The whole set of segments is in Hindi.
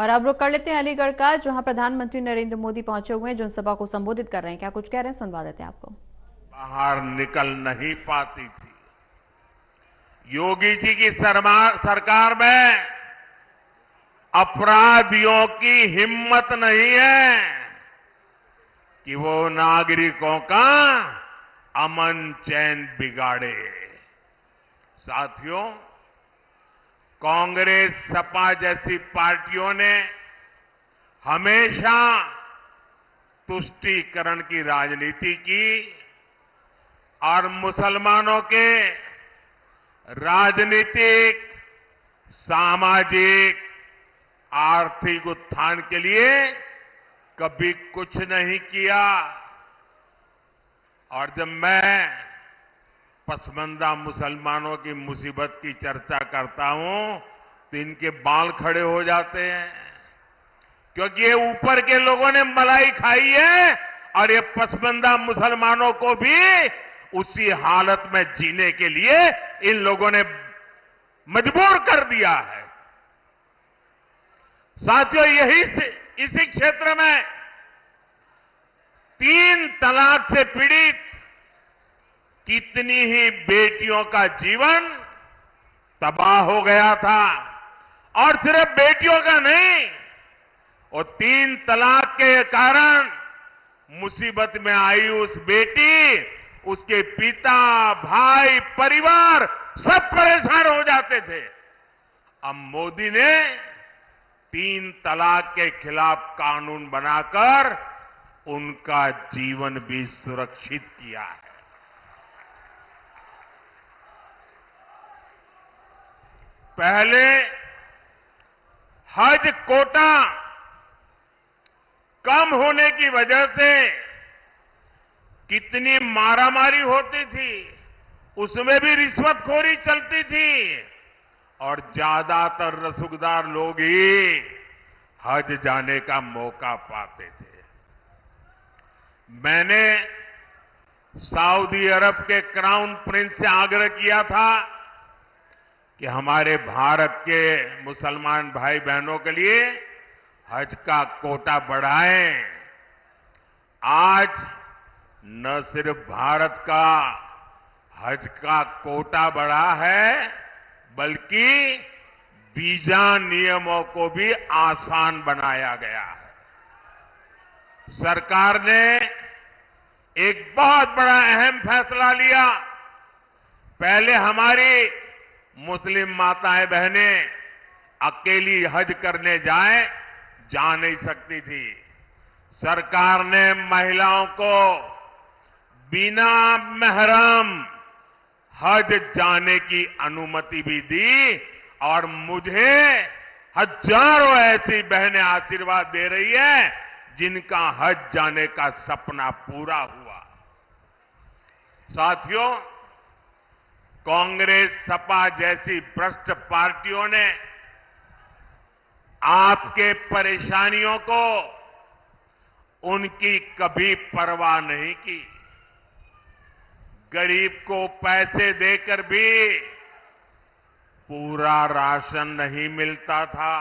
और अब रुक कर लेते हैं अलीगढ़ का, जहां प्रधानमंत्री नरेंद्र मोदी पहुंचे हुए हैं, जनसभा को संबोधित कर रहे हैं। क्या कुछ कह रहे हैं, सुनवा देते हैं आपको। बाहर निकल नहीं पाती थी। योगी जी की सरकार में अपराधियों की हिम्मत नहीं है कि वो नागरिकों का अमन चैन बिगाड़े। साथियों, कांग्रेस सपा जैसी पार्टियों ने हमेशा तुष्टीकरण की राजनीति की और मुसलमानों के राजनीतिक, सामाजिक, आर्थिक उत्थान के लिए कभी कुछ नहीं किया। और जब मैं पसमंदा मुसलमानों की मुसीबत की चर्चा करता हूं तो इनके बाल खड़े हो जाते हैं, क्योंकि ये ऊपर के लोगों ने मलाई खाई है और ये पसमंदा मुसलमानों को भी उसी हालत में जीने के लिए इन लोगों ने मजबूर कर दिया है। साथियों, इसी क्षेत्र में 3 तलाक से पीड़ित कितनी ही बेटियों का जीवन तबाह हो गया था। और सिर्फ बेटियों का नहीं, वो 3 तलाक के कारण मुसीबत में आई उस बेटी, उसके पिता, भाई, परिवार सब परेशान हो जाते थे। अब मोदी ने 3 तलाक के खिलाफ कानून बनाकर उनका जीवन भी सुरक्षित किया है। पहले हज कोटा कम होने की वजह से कितनी मारामारी होती थी, उसमें भी रिश्वतखोरी चलती थी और ज्यादातर रसूखदार लोग ही हज जाने का मौका पाते थे। मैंने सऊदी अरब के क्राउन प्रिंस से आग्रह किया था कि हमारे भारत के मुसलमान भाई बहनों के लिए हज का कोटा बढ़ाएं। आज न सिर्फ भारत का हज का कोटा बढ़ा है, बल्कि वीजा नियमों को भी आसान बनाया गया है। सरकार ने एक बहुत बड़ा अहम फैसला लिया। पहले हमारी मुस्लिम माताएं बहनें अकेली हज करने जा नहीं सकती थी। सरकार ने महिलाओं को बिना महरम हज जाने की अनुमति भी दी और मुझे हजारों ऐसी बहनें आशीर्वाद दे रही है जिनका हज जाने का सपना पूरा हुआ। साथियों, कांग्रेस सपा जैसी भ्रष्ट पार्टियों ने आपके परेशानियों को उनकी कभी परवाह नहीं की। गरीब को पैसे देकर भी पूरा राशन नहीं मिलता था,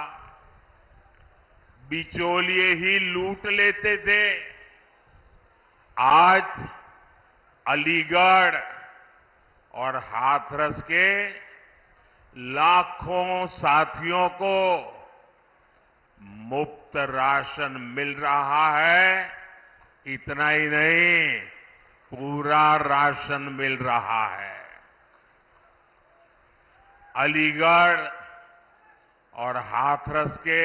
बिचौलिए ही लूट लेते थे। आज अलीगढ़ और हाथरस के लाखों साथियों को मुफ्त राशन मिल रहा है। इतना ही नहीं, पूरा राशन मिल रहा है। अलीगढ़ और हाथरस के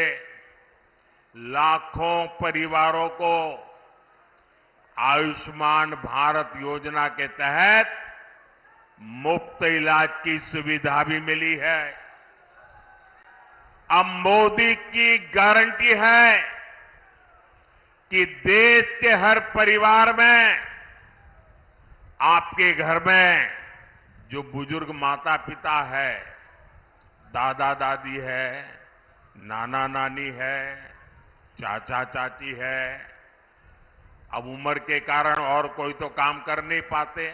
लाखों परिवारों को आयुष्मान भारत योजना के तहत मुफ्त इलाज की सुविधा भी मिली है। अब मोदी की गारंटी है कि देश के हर परिवार में, आपके घर में जो बुजुर्ग माता पिता है, दादा दादी है, नाना नानी है, चाचा चाची है, अब उम्र के कारण और कोई तो काम कर नहीं पाते,